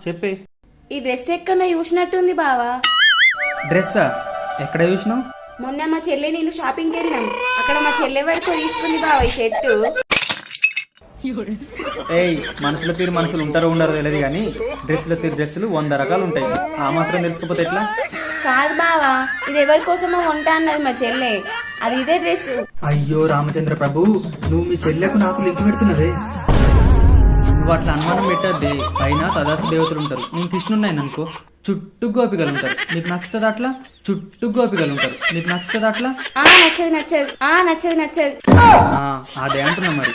చెప్పే. ఈ డ్రెస్ ఎక్కడ చూసినట్టుంది బావా. డ్రెస్సా? ఎక్కడ చూసినావు? మొన్న మా చెల్లె నేను షాపింగ్కి వెళ్ళాం, అక్కడ మా చెల్లె వరకు తీసుకుంది బావా ఈ షర్టు. ఏయ్, మనసులో తీరు మనుషులు ఉంటారో ఉండరో తెలియదు కానీ డ్రెస్సులో తీరు డ్రెస్సులు 100 రకాలు ఉంటాయి. ఆ మాత్రం తెలుసుకోపోతే ఎట్లా? కాదు బావా, ఇది ఎవరి కోసమో కొంటా అన్నది మా చెల్లె, అది ఇదే డ్రెస్. అయ్యో రామచంద్ర ప్రభు, నువ్వు మీ చెల్లెకు నాకు లింక్ పెడుతున్నదే. నువ్వు అట్లా అనుమానం పెట్టద్ది. పైన తదాసు దేవతలు ఉంటారు. నేను కృష్ణున్నాయని అనుకో, చుట్టూ గోపికలు ఉంటారు. నీకు నచ్చుతుంది అట్లా? చుట్టూ గోపికలు ఉంటారు. నీకు నచ్చుతుంది అట్లా? నచ్చదు నచ్చదు నచ్చదు నచ్చదు. అదే అంటున్నా మరి.